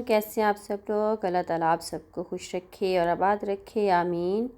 कैसे हैं आप सब लोग। अल्लाह ताला आप सबको खुश रखे और आबाद रखे, आमीन।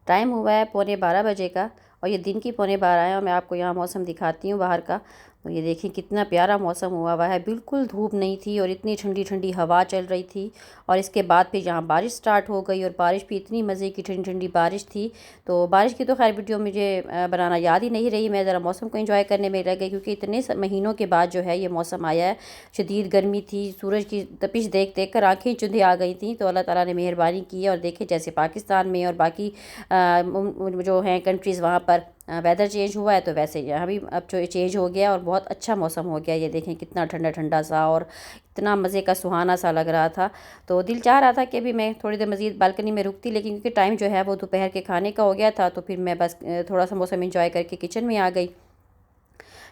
टाइम हुआ है 11:15 का और ये दिन की 11:15 है और मैं आपको यहाँ मौसम दिखाती हूँ बाहर का। तो ये देखिए कितना प्यारा मौसम हुआ है, बिल्कुल धूप नहीं थी और इतनी ठंडी ठंडी हवा चल रही थी। और इसके बाद फिर यहाँ बारिश स्टार्ट हो गई और बारिश भी इतनी मज़े की ठंडी ठंडी बारिश थी। तो बारिश की तो खैर वीडियो मुझे बनाना याद ही नहीं रही, मैं ज़रा मौसम को एंजॉय करने में लग गई क्योंकि इतने महीनों के बाद जो है ये मौसम आया है। शदीद गर्मी थी, सूरज की तपिश देख देख कर आँखें चुंधी आ गई थी। तो अल्लाह ताला ने मेहरबानी की और देखे जैसे पाकिस्तान में और बाकी जो हैं कंट्रीज़ वहाँ पर वेदर चेंज हुआ है, तो वैसे यहाँ भी अब जो चेंज हो गया और बहुत अच्छा मौसम हो गया। ये देखें कितना ठंडा ठंडा सा और इतना मज़े का सुहाना सा लग रहा था। तो दिल चाह रहा था कि अभी मैं थोड़ी देर मज़ीद बालकनी में रुकती, लेकिन क्योंकि टाइम जो है वो दोपहर के खाने का हो गया था, तो फिर मैं बस थोड़ा सा मौसम इंजॉय करके किचन में आ गई।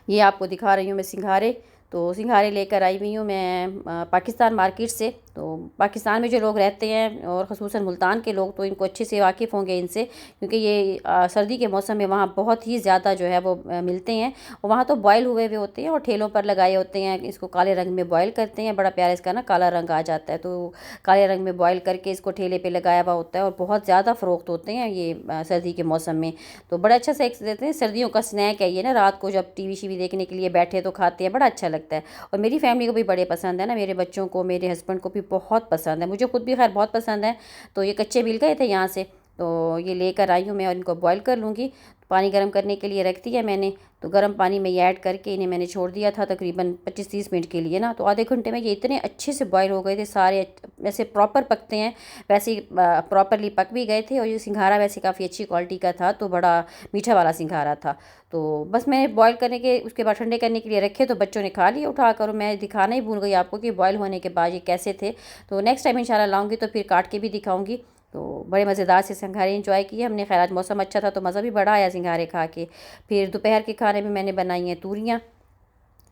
ये आपको दिखा रही हूँ मैं सिंघारे। तो सिंघारे लेकर आई हुई हूँ मैं पाकिस्तान मार्केट से। तो पाकिस्तान में जो लोग रहते हैं और ख़ुसूसन मुल्तान के लोग तो इनको अच्छे से वाकिफ़ होंगे इनसे, क्योंकि ये सर्दी के मौसम में वहाँ बहुत ही ज़्यादा जो है वो मिलते हैं। और वहाँ तो बॉयल हुए हुए होते हैं और ठेलों पर लगाए होते हैं, इसको काले रंग में बॉयल करते हैं। बड़ा प्यारा इसका ना काला रंग आ जाता है, तो काले रंग में बॉयल करके इसको ठेले पर लगाया हुआ होता है और बहुत ज़्यादा फ़रोख्त होते हैं ये सर्दी के मौसम में। तो बड़ा अच्छा से देते हैं, सर्दियों का स्नैक है ये ना, रात को जब टीवी शीवी देखने के लिए बैठे तो खाते हैं, बड़ा अच्छा लगता है। और मेरी फैमिली को भी बड़े पसंद है ना, मेरे बच्चों को, मेरे हस्बैंड को भी बहुत पसंद है, मुझे खुद भी खैर बहुत पसंद है। तो ये कच्चे मिल गए थे यहाँ से, तो ये लेकर आई हूँ मैं और इनको बॉईल कर लूँगी। पानी गर्म करने के लिए रख दिया मैंने, तो गर्म पानी में ये ऐड करके इन्हें मैंने छोड़ दिया था तकरीबन 25-30 मिनट के लिए ना। तो आधे घंटे में ये इतने अच्छे से बॉईल हो गए थे सारे, वैसे प्रॉपर पकते हैं वैसे प्रॉपरली पक भी गए थे। और ये सिंघारा वैसे काफ़ी अच्छी क्वालिटी का था, तो बड़ा मीठा वाला सिंघारा था। तो बस मैंने बॉईल करने के उसके बाद ठंडे करने के लिए रखे, तो बच्चों ने खा लिए उठा कर। मैं दिखाना ही भूल गई आपको कि बॉईल होने के बाद ये कैसे थे। तो नेक्स्ट टाइम इंशाल्लाह लाऊंगी तो फिर काट के भी दिखाऊंगी। तो बड़े मज़ेदार से सिंघारे इंजॉय किए हमने। खैर आज मौसम अच्छा था तो मज़ा भी बड़ा आया सिंघारे खा के। फिर दोपहर के खाने में मैंने बनाई हैं तूरियाँ,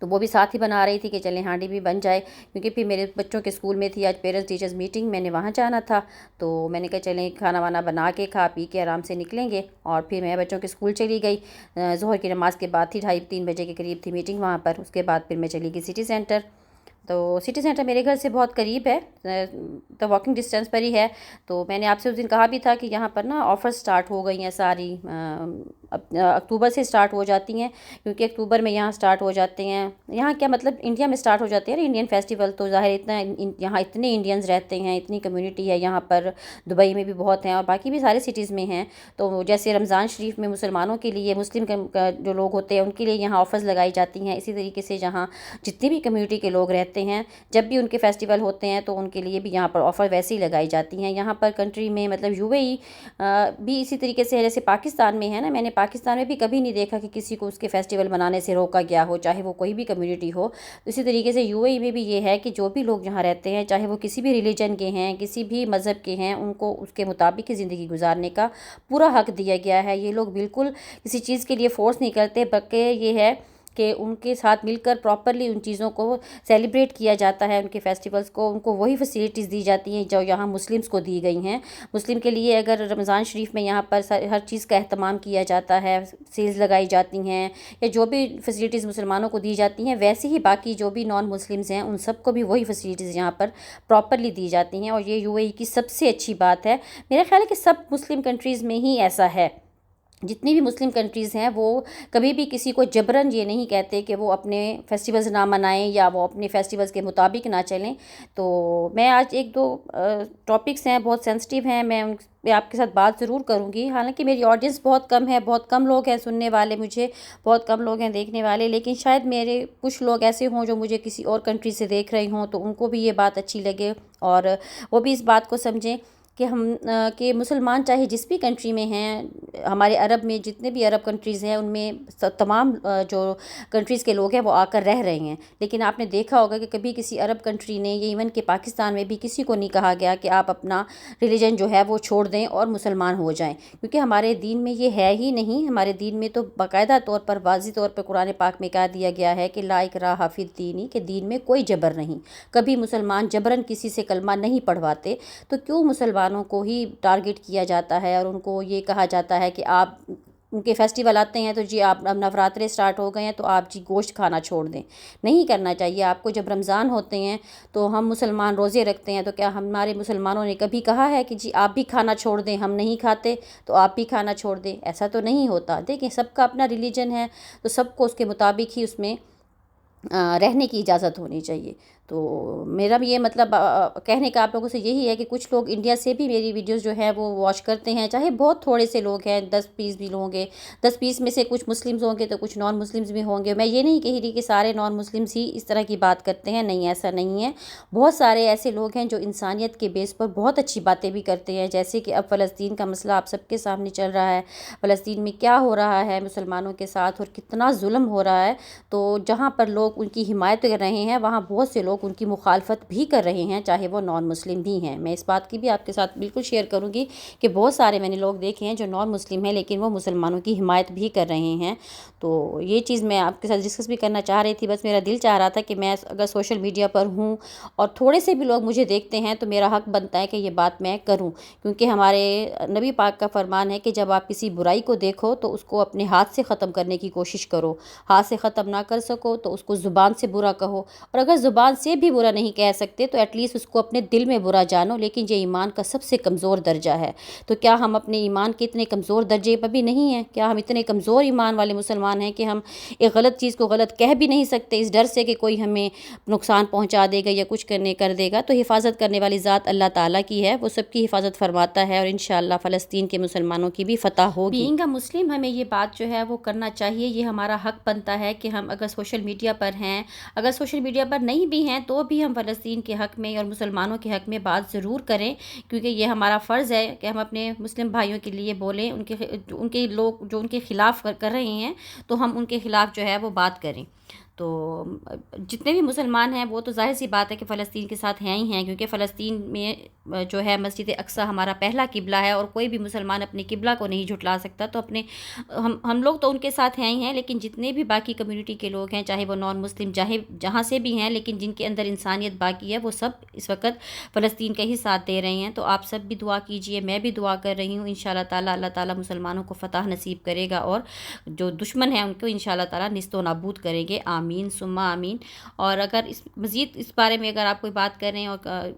तो वो भी साथ ही बना रही थी कि चलें हांडी भी बन जाए, क्योंकि फिर मेरे बच्चों के स्कूल में थी आज पेरेंट्स टीचर्स मीटिंग, मैंने वहाँ जाना था। तो मैंने कहा चलें खाना वाना बना के खा पी के आराम से निकलेंगे। और फिर मैं बच्चों के स्कूल चली गई। ज़ोहर की नमाज़ के बाद थी, 2:30-3 बजे के करीब थी मीटिंग वहाँ पर। उसके बाद फिर मैं चली गई सिटी सेंटर। तो सिटी सेंटर मेरे घर से बहुत करीब है, तो वॉकिंग डिस्टेंस पर ही है। तो मैंने आपसे उस दिन कहा भी था कि यहाँ पर ना ऑफ़र स्टार्ट हो गई हैं सारी, अक्टूबर से स्टार्ट हो जाती हैं, क्योंकि अक्टूबर में यहाँ स्टार्ट हो जाते हैं। यहाँ क्या मतलब इंडिया में स्टार्ट हो जाते हैं इंडियन फेस्टिवल। तो ज़ाहिर इतना यहाँ इतने इंडियन्स रहते हैं, इतनी कम्युनिटी है यहाँ पर, दुबई में भी बहुत हैं और बाकी भी सारे सिटीज़ में हैं। तो जैसे रमज़ान शरीफ में मुसलमानों के लिए, मुस्लिम जो लोग होते हैं उनके लिए यहाँ ऑफ़र्स लगाई जाती हैं, इसी तरीके से जहाँ जितनी भी कम्युनिटी के लोग रहते हैं जब भी उनके फेस्टिवल होते हैं तो उनके लिए भी यहाँ पर ऑफ़र वैसे ही लगाई जाती हैं। यहाँ पर कंट्री में मतलब यूएई भी इसी तरीके से है जैसे पाकिस्तान में है ना। मैंने पाकिस्तान में भी कभी नहीं देखा कि किसी को उसके फेस्टिवल मनाने से रोका गया हो, चाहे वो कोई भी कम्युनिटी हो। तो इसी तरीके से यूएई में भी ये है कि जो भी लोग यहाँ रहते हैं, चाहे वो किसी भी रिलीजन के हैं, किसी भी मज़हब के हैं, उनको उसके मुताबिक ही ज़िंदगी गुजारने का पूरा हक़ दिया गया है। ये लोग बिल्कुल किसी चीज़ के लिए फ़ोर्स नहीं करते, बल्कि ये है कि उनके साथ मिलकर प्रॉपरली उन चीज़ों को सेलिब्रेट किया जाता है, उनके फेस्टिवल्स को उनको वही फैसिलिटीज़ दी जाती हैं जो यहाँ मुस्लिम्स को दी गई हैं। मुस्लिम के लिए अगर रमज़ान शरीफ में यहाँ पर हर चीज़ का अहतमाम किया जाता है, सेल्स लगाई जाती हैं या जो भी फैसिलिटीज़ मुसलमानों को दी जाती हैं, वैसे ही बाकी जो भी नॉन मुस्लिम्स हैं उन सबको भी वही फैसिलिटीज़ यहाँ पर प्रॉपरली दी जाती हैं। और ये यूएई की सबसे अच्छी बात है। मेरा ख्याल है कि सब मुस्लिम कंट्रीज़ में ही ऐसा है। जितनी भी मुस्लिम कंट्रीज़ हैं वो कभी भी किसी को जबरन ये नहीं कहते कि वो अपने फेस्टिवल्स ना मनाएं या वो अपने फेस्टिवल्स के मुताबिक ना चलें। तो मैं आज एक दो टॉपिक्स हैं बहुत सेंसिटिव हैं, मैं उन पे आपके साथ बात ज़रूर करूँगी। हालांकि मेरी ऑडियंस बहुत कम है, बहुत कम लोग हैं सुनने वाले, मुझे बहुत कम लोग हैं देखने वाले, लेकिन शायद मेरे कुछ लोग ऐसे हों जो मुझे किसी और कंट्री से देख रहे हों, तो उनको भी ये बात अच्छी लगे और वो भी इस बात को समझें कि कि मुसलमान चाहे जिस भी कंट्री में हैं, हमारे अरब में जितने भी अरब कंट्रीज़ हैं उनमें तमाम जो कंट्रीज़ के लोग हैं वो आकर रह रहे हैं। लेकिन आपने देखा होगा कि कभी किसी अरब कंट्री ने, ये इवन कि पाकिस्तान में भी किसी को नहीं कहा गया कि आप अपना रिलीजन जो है वो छोड़ दें और मुसलमान हो जाएं, क्योंकि हमारे दीन में ये है ही नहीं। हमारे दीन में तो बाकायदा तौर पर वाज़ी तौर पर कुरान पाक में कह दिया गया है कि ला इकराहा फिद्दीन, कि दीन में कोई जबर नहीं। कभी मुसलमान जबरन किसी से कलमा नहीं पढ़वाते। तो क्यों मुसलमान को ही टारगेट किया जाता है और उनको ये कहा जाता है कि आप उनके फेस्टिवल आते हैं तो जी आप अब नवरात्रे स्टार्ट हो गए हैं तो आप जी गोश्त खाना छोड़ दें। नहीं करना चाहिए आपको। जब रमज़ान होते हैं तो हम मुसलमान रोज़े रखते हैं, तो क्या हमारे मुसलमानों ने कभी कहा है कि जी आप भी खाना छोड़ दें, हम नहीं खाते तो आप भी खाना छोड़ दें? ऐसा तो नहीं होता। देखिए, सबका अपना रिलीजन है तो सबको उसके मुताबिक ही उसमें रहने की इजाज़त होनी चाहिए। तो मेरा भी ये मतलब कहने का आप लोगों से यही है कि कुछ लोग इंडिया से भी मेरी वीडियोस जो है वो वॉच करते हैं, चाहे बहुत थोड़े से लोग हैं, 10-20 भी होंगे। 10-20 में से कुछ मुस्लिम्स होंगे तो कुछ नॉन मुस्लिम्स भी होंगे। मैं ये नहीं कह रही कि सारे नॉन मुस्लिम्स ही इस तरह की बात करते हैं, नहीं, ऐसा नहीं है। बहुत सारे ऐसे लोग हैं जो इंसानियत के बेस पर बहुत अच्छी बातें भी करते हैं, जैसे कि अब फ़लस्तीन का मसला आप सबके सामने चल रहा है। फ़लस्तीन में क्या हो रहा है मुसलमानों के साथ और कितना जुल्म हो रहा है। तो जहाँ पर लोग उनकी हिमायत कर रहे हैं, वहाँ बहुत से लोग उनकी मुखालफत भी कर रहे हैं, चाहे वो नॉन मुस्लिम भी हैं। मैं इस बात की भी आपके साथ बिल्कुल शेयर करूँगी कि बहुत सारे मैंने लोग देखे हैं जो नॉन मुस्लिम हैं लेकिन वो मुसलमानों की हिमायत भी कर रहे हैं। तो ये चीज़ मैं आपके साथ डिस्कस भी करना चाह रही थी। बस मेरा दिल चाह रहा था कि मैं अगर सोशल मीडिया पर हूँ और थोड़े से भी लोग मुझे देखते हैं तो मेरा हक बनता है कि ये बात मैं करूँ, क्योंकि हमारे नबी पाक का फरमान है कि जब आप किसी बुराई को देखो तो उसको अपने हाथ से ख़त्म करने की कोशिश करो। हाथ से ख़त्म ना कर सको तो उसको ज़ुबान से बुरा कहो, और अगर ज़ुबान से भी बुरा नहीं कह सकते तो एटलीस्ट उसको अपने दिल में बुरा जानो। लेकिन ये ईमान का सबसे कमज़ोर दर्जा है। तो क्या हम अपने ईमान के इतने कमज़ोर दर्जे पर भी नहीं हैं? क्या हम इतने कमज़ोर ईमान वाले मुसलमान हैं कि हम एक गलत चीज़ को गलत कह भी नहीं सकते इस डर से कि कोई हमें नुकसान पहुँचा देगा या कुछ कर देगा? तो हिफाजत करने वाली ज़ात अल्लाह ताला की है, वो सबकी हिफाजत फरमाता है और इंशाअल्लाह फ़लस्तीन के मुसलमानों की भी फ़तह होगी। बीइंग अ मुस्लिम हमें ये बात जो है वो करना चाहिए। ये हमारा हक बनता है कि हम अगर सोशल मीडिया पर हैं, अगर सोशल मीडिया पर नहीं भी हैं तो भी हम फ़लस्तीन के हक़ में और मुसलमानों के हक़ में बात ज़रूर करें, क्योंकि ये हमारा फ़र्ज़ है कि हम अपने मुस्लिम भाइयों के लिए बोलें। उनके लोग जो उनके ख़िलाफ़ कर रहे हैं तो हम उनके ख़िलाफ़ जो है वो बात करें। तो जितने भी मुसलमान हैं वो तो ज़ाहिर सी बात है कि फ़लस्तीन के साथ हैं ही हैं, क्योंकि फ़लस्तीन में जो है मस्जिद अक्सा हमारा पहला किबला है और कोई भी मुसलमान अपने किबला को नहीं झुटला सकता। तो अपने हम लोग तो उनके साथ हैं ही हैं, लेकिन जितने भी बाकी कम्युनिटी के लोग हैं, चाहे वो नॉन मुस्लिम चाहे जहाँ से भी हैं, लेकिन जिनके अंदर इंसानियत बाकी है, वो सब इस वक्त फ़लस्तीन का ही साथ दे रहे हैं। तो आप सब भी दुआ कीजिए, मैं भी दुआ कर रही हूँ। इंशाअल्लाह ताला अल्लाह ताला मुसलमानों को फ़तह नसीब करेगा और जो दुश्मन है उनको इंशाअल्लाह ताला निस्तो नाबूद करेंगे। आमीन सुम्मा आमीन। और अगर इस मज़ीद इस बारे में अगर आप कोई बात करें और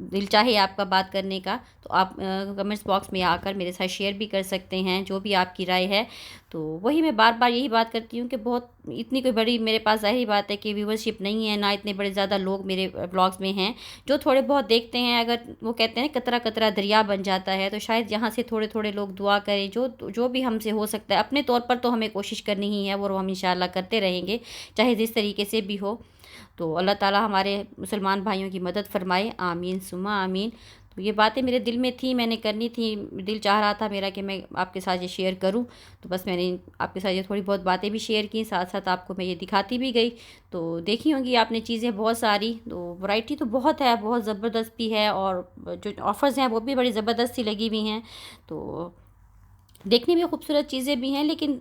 दिल चाहे आपका बात करने का, तो आप कमेंट्स बॉक्स में आकर मेरे साथ शेयर भी कर सकते हैं जो भी आपकी राय है। तो वही मैं बार बार यही बात करती हूँ कि बहुत इतनी कोई बड़ी मेरे पास ज़ाहिर बात है कि व्यूवरशिप नहीं है, ना इतने बड़े ज़्यादा लोग मेरे ब्लॉग्स में हैं। जो थोड़े बहुत देखते हैं, अगर वो कहते हैं कतरा कतरा दरिया बन जाता है, तो शायद यहाँ से थोड़े थोड़े लोग दुआ करें। जो भी हमसे हो सकता है अपने तौर पर तो हमें कोशिश करनी ही है, वो हम इंशाअल्लाह करते रहेंगे चाहे जिस तरीके से भी हो। तो अल्लाह ताला हमारे मुसलमान भाइयों की मदद फरमाए। आमीन सुम्मा आमीन। तो ये बातें मेरे दिल में थी, मैंने करनी थी, दिल चाह रहा था मेरा कि मैं आपके साथ ये शेयर करूं। तो बस मैंने आपके साथ ये थोड़ी बहुत बातें भी शेयर की, साथ साथ आपको मैं ये दिखाती भी गई। तो देखी होंगी आपने चीज़ें बहुत सारी, तो वैरायटी तो बहुत है, बहुत ज़बरदस्त भी है, और जो ऑफ़र्स हैं वो भी बड़ी ज़बरदस्त सी लगी हुई हैं। तो देखने में खूबसूरत चीज़ें भी हैं, लेकिन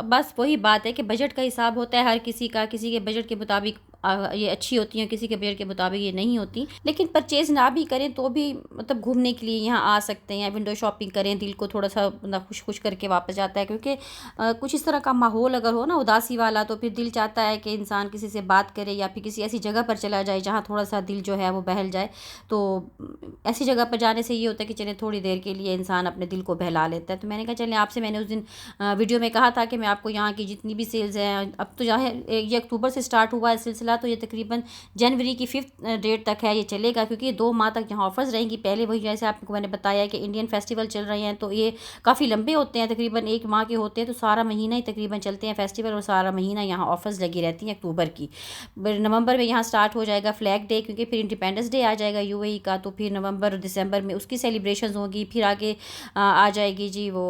बस वही बात है कि बजट का हिसाब होता है हर किसी का। किसी के बजट के मुताबिक ये अच्छी होती हैं, किसी के बजट के मुताबिक ये नहीं होती। लेकिन परचेज़ ना भी करें तो भी मतलब घूमने के लिए यहाँ आ सकते हैं, विंडो शॉपिंग करें, दिल को थोड़ा सा मतलब खुश खुश करके वापस जाता है। क्योंकि कुछ इस तरह का माहौल अगर हो ना उदासी वाला, तो फिर दिल चाहता है कि इंसान किसी से बात करे या फिर किसी ऐसी जगह पर चला जाए जहाँ थोड़ा सा दिल जो है वो बहल जाए। तो ऐसी जगह पर जाने से ये होता है कि चले थोड़ी देर के लिए इंसान अपने दिल को बहला लेता है। तो मैंने कहा चलें आपसे, मैंने उस दिन वीडियो में कहा था कि मैं आपको यहाँ की जितनी भी सेल्स हैं, अब तो चाहे ये अक्टूबर से स्टार्ट हुआ है सिलसिला, तो ये तकरीबन जनवरी की 5 डेट तक है ये चलेगा, क्योंकि ये 2 माह तक यहाँ ऑफर्स रहेंगी। पहले वही जैसे आपको मैंने बताया कि इंडियन फेस्टिवल चल रहे हैं, तो ये काफ़ी लंबे होते हैं, तकरीबन 1 माह के होते हैं। तो सारा महीना ही तकरीबन चलते हैं फेस्टिवल, और सारा महीना यहाँ ऑफर्स लगी रहती हैं अक्टूबर की। नवंबर में यहाँ स्टार्ट हो जाएगा फ्लैग डे, क्योंकि फिर इंडिपेंडेंस डे आ जाएगा यूएई का, तो फिर नवंबर और दिसंबर में उसकी सेलिब्रेशंस होगी। फिर आगे आ जाएगी जी वो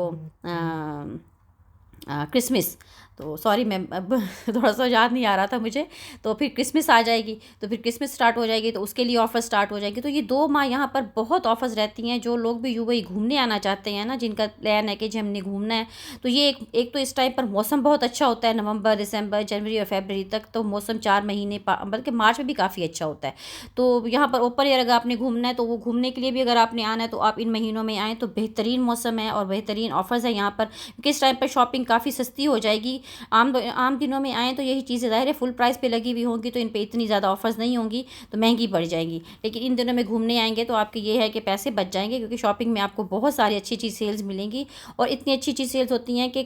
क्रिसमस। तो सॉरी मैं अब थोड़ा सा याद नहीं आ रहा था मुझे। तो फिर क्रिसमस आ जाएगी, तो फिर क्रिसमस स्टार्ट हो जाएगी, तो उसके लिए ऑफ़र स्टार्ट हो जाएगी। तो ये 2 माह यहाँ पर बहुत ऑफ़र्स रहती हैं। जो लोग भी यूएई घूमने आना चाहते हैं ना, जिनका प्लान है कि जी हमने घूमना है, तो ये एक तो इस टाइम पर मौसम बहुत अच्छा होता है, नवंबर, दिसंबर, जनवरी और फरवरी तक तो मौसम 4 महीने बल्कि मार्च में भी काफ़ी अच्छा होता है। तो यहाँ पर ओपन एयर अगर आपने घूमना है, तो वो घूमने के लिए भी अगर आपने आना है, तो आप इन महीनों में आएँ, तो बेहतरीन मौसम है और बेहतरीन ऑफ़र्स है यहाँ पर, क्योंकि इस टाइम पर शॉपिंग काफ़ी सस्ती हो जाएगी। आम दिनों में आएँ तो यही चीज़ें ज़ाहिर है फुल प्राइस पे लगी हुई होंगी, तो इन पे इतनी ज़्यादा ऑफ़र्स नहीं होंगी, तो महंगी पड़ जाएंगी। लेकिन इन दिनों में घूमने आएंगे तो आपके ये है कि पैसे बच जाएंगे, क्योंकि शॉपिंग में आपको बहुत सारी अच्छी अच्छी सेल्स मिलेंगी। और इतनी अच्छी अच्छी सेल्स होती हैं कि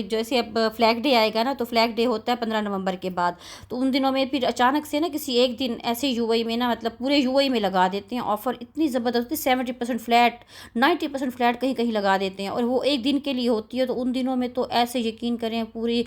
जैसे अब फ्लैग डे आएगा ना, तो फ्लैग डे होता है 15 नवंबर के बाद। तो उन दिनों में फिर अचानक से ना किसी एक दिन ऐसे यूएई में ना, मतलब पूरे यूएई में लगा देते हैं ऑफ़र, इतनी ज़बरदस्त 70% फ्लैट, 90% फ्लैट कहीं कहीं लगा देते हैं। और वो एक दिन के लिए होती है, तो उन दिनों में तो ऐसे यकीन करें पूरी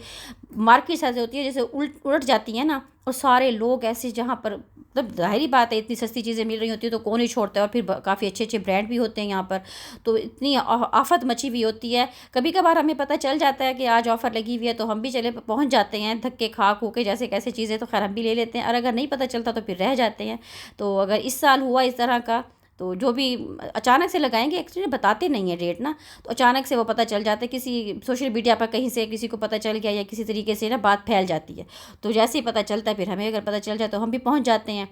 मार्केट्स ऐसे होती है जैसे उलट जाती हैं ना। और सारे लोग ऐसे, जहाँ पर मतलब ज़ाहिर बात है इतनी सस्ती चीज़ें मिल रही होती है तो कौन ही छोड़ता है। और फिर काफ़ी अच्छे अच्छे ब्रांड भी होते हैं यहाँ पर, तो इतनी आफत मची हुई होती है। कभी कभार हमें पता चल जाता है कि आज ऑफ़र लगी हुई है, तो हम भी चले पहुँच जाते हैं धक्के खा खू के, जैसे कैसे चीज़ें, तो खैर हम भी ले लेते हैं। और अगर नहीं पता चलता तो फिर रह जाते हैं। तो अगर इस साल हुआ इस तरह का, तो जो भी अचानक से लगाएंगे, एक्चुअली बताते नहीं है रेट ना, तो अचानक से वो पता चल जाता है। किसी सोशल मीडिया पर कहीं से किसी को पता चल गया, या किसी तरीके से ना बात फैल जाती है, तो जैसे ही पता चलता है फिर हमें अगर पता चल जाए तो हम भी पहुंच जाते हैं।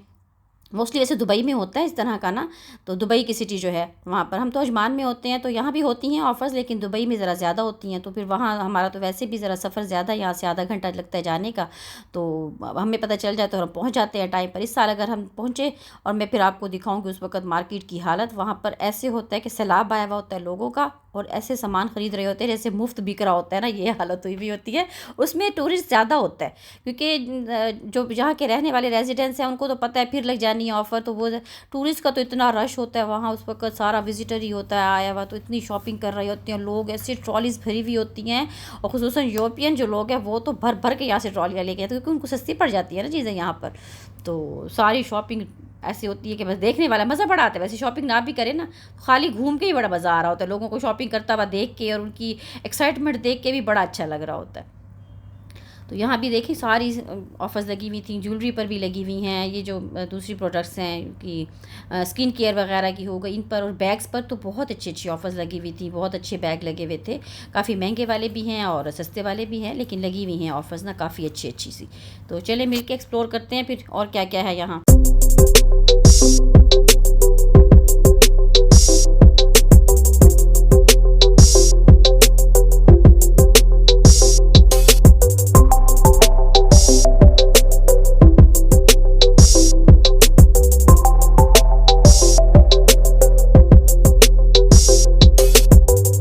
मोस्टली वैसे दुबई में होता है इस तरह का ना। तो दुबई की सिटी जो है वहाँ पर, हम तो अजमान में होते हैं, तो यहाँ भी होती हैं ऑफ़र्स, लेकिन दुबई में ज़रा ज़्यादा होती हैं। तो फिर वहाँ हमारा तो वैसे भी ज़रा सफ़र ज़्यादा, यहाँ से आधा घंटा लगता है जाने का, तो हमें पता चल जाए तो हम पहुँच जाते हैं टाइम पर। इस साल अगर हम पहुँचे, और मैं फिर आपको दिखाऊँ कि उस वक्त मार्केट की हालत वहाँ पर ऐसे होता है कि सैलाब आया हुआ होता है लोगों का, और ऐसे सामान ख़रीद रहे होते हैं जैसे मुफ्त बिक रहा होता है ना, ये हालत हुई भी होती है। उसमें टूरिस्ट ज़्यादा होता है, क्योंकि जो यहाँ के रहने वाले रेजिडेंट्स हैं उनको तो पता है फिर लग जानी है ऑफ़र, तो वो टूरिस्ट का तो इतना रश होता है वहाँ, उस वक्त सारा विजिटर ही होता है आया हुआ, तो इतनी शॉपिंग कर रही होती हैं लोग, ऐसी ट्रॉलीज़ भरी हुई होती हैं। और ख़ुसूसन यूरोपियन जो लोग हैं वो तो भर भर के यहाँ से ट्रॉलियाँ लेके आते हैं, क्योंकि उनको सस्ती पड़ जाती है ना चीज़ें यहाँ पर। तो सारी शॉपिंग ऐसी होती है कि बस देखने वाला मज़ा बड़ा आता है। वैसे शॉपिंग ना भी करे ना, खाली घूम के ही बड़ा मज़ा आ रहा होता है, लोगों को शॉपिंग करता हुआ देख के, और उनकी एक्साइटमेंट देख के भी बड़ा अच्छा लग रहा होता है। तो यहाँ भी देखिए सारी ऑफ़र्स लगी हुई थी, ज्वेलरी पर भी लगी हुई हैं। ये जो दूसरी प्रोडक्ट्स हैं कि स्किन केयर वगैरह की हो गई, इन पर और बैग्स पर तो बहुत अच्छी अच्छी ऑफ़र्स लगी हुई थी। बहुत अच्छे बैग लगे हुए थे, काफ़ी महंगे वाले भी हैं और सस्ते वाले भी हैं, लेकिन लगी हुई हैं ऑफ़र्स ना काफ़ी अच्छी अच्छी सी। तो चले मिल के एक्सप्लोर करते हैं फिर और क्या क्या है यहाँ।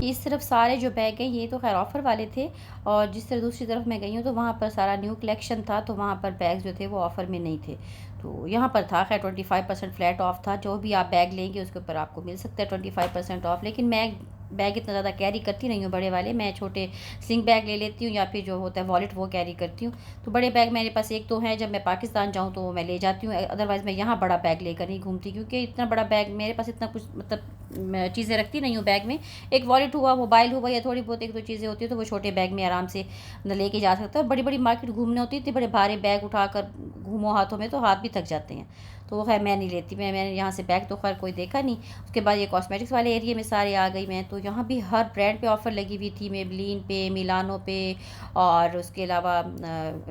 इस तरफ सारे जो बैग हैं ये तो खैर ऑफ़र वाले थे, और जिस तरह दूसरी तरफ मैं गई हूँ तो वहाँ पर सारा न्यू कलेक्शन था, तो वहाँ पर बैग जो थे वो ऑफ़र में नहीं थे। तो यहाँ पर था खैर 25% फ्लैट ऑफ था, जो भी आप बैग लेंगे उसके ऊपर आपको मिल सकता है 25% ऑफ। लेकिन मैं बैग इतना ज़्यादा कैरी करती नहीं हूँ बड़े वाले, मैं छोटे स्लिंग बैग ले लेती हूँ, या फिर जो होता है वॉलेट वो कैरी करती हूँ। तो बड़े बैग मेरे पास एक तो है, जब मैं पाकिस्तान जाऊँ तो मैं ले जाती हूँ, अदरवाइज़ मैं यहाँ बड़ा बैग लेकर नहीं घूमती, क्योंकि इतना बड़ा बैग मेरे पास इतना कुछ मतलब मैं चीज़ें रखती नहीं हूँ बैग में। एक वॉलेट हुआ, मोबाइल हुआ, या थोड़ी बहुत एक दो चीज़ें होती है, तो वो छोटे बैग में आराम से लेके जा सकते हो। बड़ी बड़ी मार्केट घूमने होती है, इतने बड़े भारी बैग उठाकर घूमो हाथों में तो हाथ भी थक जाते हैं, तो वो खैर मैं नहीं लेती। मैंने यहाँ से बैग तो खैर कोई देखा नहीं। उसके बाद ये कॉस्मेटिक्स वाले एरिया में सारे आ गई मैं, तो यहाँ भी हर ब्रांड पे ऑफ़र लगी हुई थी, मेबलिन पे, मिलानो पे, और उसके अलावा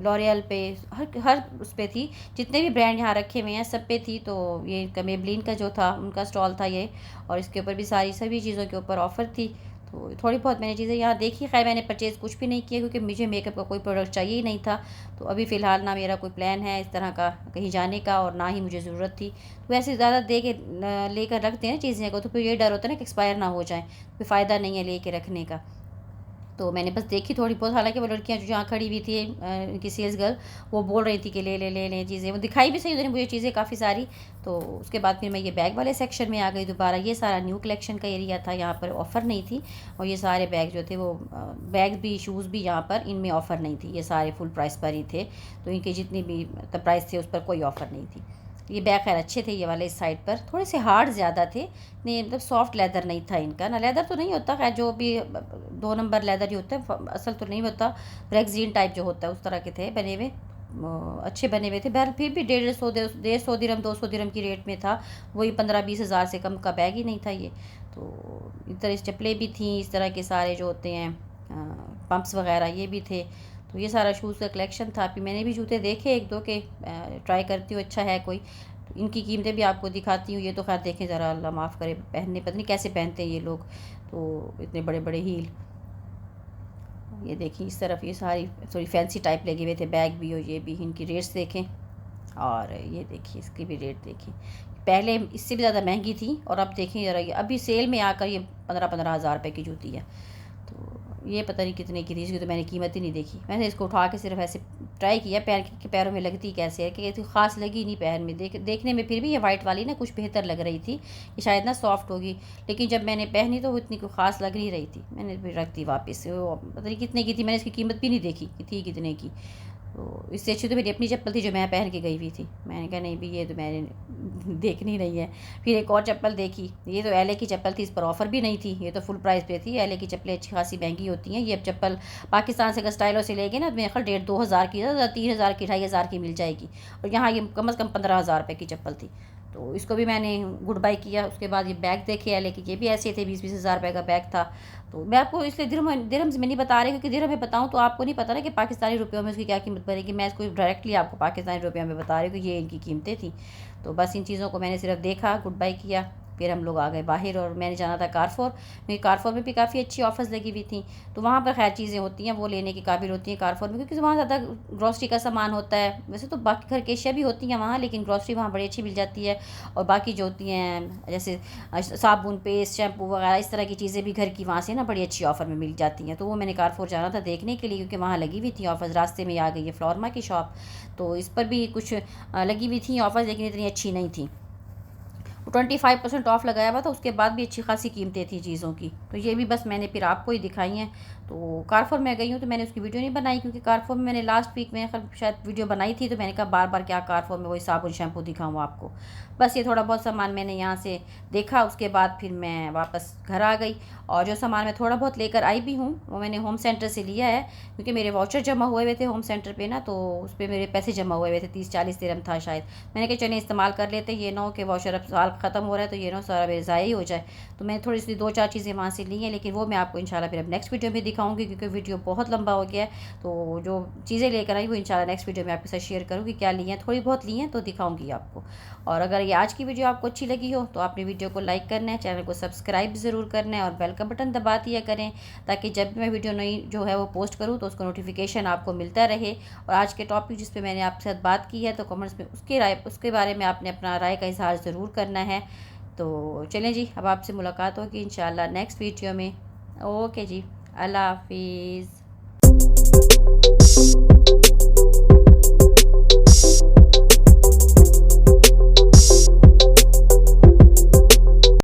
लॉरियल पे, हर उस पर थी। जितने भी ब्रांड यहाँ रखे हुए हैं सब पे थी। तो ये मेबलिन का जो था उनका स्टॉल था ये, और इसके ऊपर भी सारी सभी चीज़ों के ऊपर ऑफ़र थी। तो थोड़ी बहुत मैंने चीज़ें यहाँ देखी, खैर मैंने परचेज़ कुछ भी नहीं किया, क्योंकि मुझे मेकअप का कोई प्रोडक्ट चाहिए ही नहीं था। तो अभी फ़िलहाल ना मेरा कोई प्लान है इस तरह का कहीं जाने का, और ना ही मुझे ज़रूरत थी। तो वैसे ज़्यादा दे के लेकर रखते हैं चीज़ें को, तो फिर ये डर होता है ना कि एक्सपायर ना हो जाए, फिर फ़ायदा नहीं है ले के रखने का। तो मैंने बस देखी थोड़ी बहुत, हालांकि वो लड़कियां जो यहाँ खड़ी हुई थी इनकी सेल्स गर्ल, वो बोल रही थी कि ले ले ले ले चीज़ें, वो दिखाई भी सही उन्होंने मुझे चीज़ें काफ़ी सारी। तो उसके बाद फिर मैं ये बैग वाले सेक्शन में आ गई दोबारा। ये सारा न्यू कलेक्शन का एरिया था, यहाँ पर ऑफ़र नहीं थी, और ये सारे बैग जो थे वो बैग भी शूज़ भी यहाँ पर इनमें ऑफ़र नहीं थी, ये सारे फुल प्राइस पर ही थे। तो इनके जितनी भी प्राइस थे उस पर कोई ऑफ़र नहीं थी। ये बैग खैर अच्छे थे, ये वाले इस साइड पर थोड़े से हार्ड ज़्यादा थे, नहीं मतलब सॉफ्ट लेदर नहीं था इनका ना, लेदर तो नहीं होता खैर, जो भी 2 नंबर लेदर ही होता है, असल तो नहीं होता, रेक्जीन टाइप जो होता है उस तरह के थे बने हुए, अच्छे बने हुए थे। बहर फिर भी 150 दिरहम 200 दिरहम की रेट में था, वही 15-20 हज़ार से कम का बैग ही नहीं था ये। तो इस तरह से चप्पलें भी थी, इस तरह के सारे जो होते हैं पम्प्स वगैरह ये भी थे। तो ये सारा शूज़ का कलेक्शन था। फिर मैंने भी जूते देखे 1-2 के, ट्राई करती हूँ अच्छा है कोई, तो इनकी कीमतें भी आपको दिखाती हूँ। ये तो खैर देखें ज़रा, अल्लाह माफ़ करे, पहनने पता नहीं कैसे पहनते हैं ये लोग, तो इतने बड़े बड़े हील। ये देखिए इस तरफ ये सारी थोड़ी फैंसी टाइप लगे हुए थे, बैग भी और ये भी। इनकी रेट्स देखें, और ये देखिए इसकी भी रेट देखें, पहले इससे भी ज़्यादा महंगी थी और अब देखें ज़रा, ये अभी सेल में आकर ये 15-15 हज़ार रुपये की जूती है। तो ये पता नहीं कितने की थी, इसकी तो मैंने कीमत ही नहीं देखी। मैंने इसको उठा के सिर्फ ऐसे ट्राई किया पैर के, पैरों में लगती कैसे है, कि ख़ास लगी नहीं पैर में, देखने में फिर भी ये वाइट वाली ना कुछ बेहतर लग रही थी कि शायद ना सॉफ्ट होगी, लेकिन जब मैंने पहनी तो वो इतनी कोई ख़ास लग नहीं रही थी। मैंने भी रख दी वापस, वो पता नहीं कितने की थी, मैंने इसकी कीमत भी नहीं देखी कि थी कितने की। तो इससे अच्छी तो मेरी अपनी चप्पल थी जो मैं पहन के गई हुई थी। मैंने कहा नहीं भी ये तो मैंने देखनी नहीं है। फिर एक और चप्पल देखी, ये तो एले की चप्पल थी, इस पर ऑफ़र भी नहीं थी, ये तो फुल प्राइस पे थी। एले की चप्पलें अच्छी खासी महंगी होती हैं। ये अब चप्पल पाकिस्तान से अगर स्टाइलों से लेंगे ना, तो मेरे ख्याल 1.5-2 हज़ार की, 3 हज़ार की, 2.5 हज़ार की मिल जाएगी, और यहाँ ये कम से कम 15 हज़ार रुपये की चप्पल थी। तो इसको भी मैंने गुड बाय किया। उसके बाद ये बैग देखे एले के, ये भी ऐसे थे, 20-20 हज़ार रुपये का बैग था। तो मैं आपको इसलिए दिरहम्स में नहीं बता रही, क्योंकि दिरहम में बताऊँ तो आपको नहीं पता ना कि पाकिस्तानी रुपयों में उसकी क्या कीमत बनेगी। मैं इसको डायरेक्टली आपको पाकिस्तानी रुपयों में बता रही हूँ कि ये इनकी कीमतें थी। तो बस इन चीज़ों को मैंने सिर्फ देखा, गुड बाय किया, फिर हम लोग आ गए बाहर, और मैंने जाना था कारफोर। क्योंकि कारफोर में भी काफ़ी अच्छी ऑफर्स लगी हुई थी, तो वहाँ पर खैर चीज़ें होती हैं वो लेने की काबिल होती हैं कारफोर में, क्योंकि वहाँ ज़्यादा ग्रॉसरी का सामान होता है। वैसे तो बाकी घर की अशिया भी होती हैं वहाँ, लेकिन ग्रॉसरी वहाँ बड़ी अच्छी मिल जाती है। और बाकी जो होती हैं जैसे साबुन, पेस्ट, शैम्पू वगैरह, इस तरह की चीज़ें भी घर की वहाँ से ना बड़ी अच्छी ऑफ़र में मिल जाती हैं। तो वो मैंने कारफोर जाना था देखने के लिए, क्योंकि वहाँ लगी हुई थी ऑफर्स। रास्ते में आ गई है फ्लोरमा की शॉप, तो इस पर भी कुछ लगी हुई थी ऑफर्स, लेकिन इतनी अच्छी नहीं थी। 25% ऑफ़ लगाया हुआ था, उसके बाद भी अच्छी खासी कीमतें थी चीज़ों की। तो ये भी बस मैंने फिर आपको ही दिखाई हैं। तो कारफोर में गई हूँ तो मैंने उसकी वीडियो नहीं बनाई, क्योंकि कारफोर में मैंने लास्ट वीक में शायद वीडियो बनाई थी, तो मैंने कहा बार बार क्या कारफोर में वही साबुन शैम्पू दिखाऊँ आपको। बस ये थोड़ा बहुत सामान मैंने यहाँ से देखा, उसके बाद फिर मैं वापस घर आ गई। और जो सामान मैं थोड़ा बहुत लेकर आई भी हूँ वो मैंने होम सेंटर से लिया है, क्योंकि मेरे वाउचर जमा हुए हुए थे होम सेंटर पे ना, तो उस पर मेरे पैसे जमा हुए हुए थे, 30-40 दिरहम था शायद। मैंने कहा चलिए इस्तेमाल कर लेते, ये ना हो कि वाउचर अब साल ख़त्म हो रहा है तो ये ना सारा मेरे ज़ाया ही हो जाए। तो मैंने थोड़ी सी 2-4 चीज़ें वहाँ से ली हैं, लेकिन वो मैं आपको इंशाल्लाह फिर अब नेक्स्ट वीडियो में दिखाऊंगी, क्योंकि वीडियो बहुत लंबा हो गया है। तो जो चीज़ें लेकर आई वो इंशाल्लाह नेक्स्ट वीडियो में आपके साथ शेयर करूँगी, क्या ली हैं, थोड़ी बहुत ली हैं तो दिखाऊँगी आपको। और अगर ये आज की वीडियो आपको अच्छी लगी हो तो आपने वीडियो को लाइक करना है, चैनल को सब्सक्राइब ज़रूर करना है, और बेल का बटन दबा दिया करें, ताकि जब भी मैं वीडियो नई जो है वो पोस्ट करूँ तो उसका नोटिफिकेशन आपको मिलता रहे। और आज के टॉपिक जिस पे मैंने आपके साथ बात की है, तो कमेंट्स में उसके बारे में आपने अपना राय का इजहार ज़रूर करना है। तो चलें जी, अब आपसे मुलाकात होगी इंशाल्लाह नेक्स्ट वीडियो में। ओके जी, अल्लाह हाफिज़।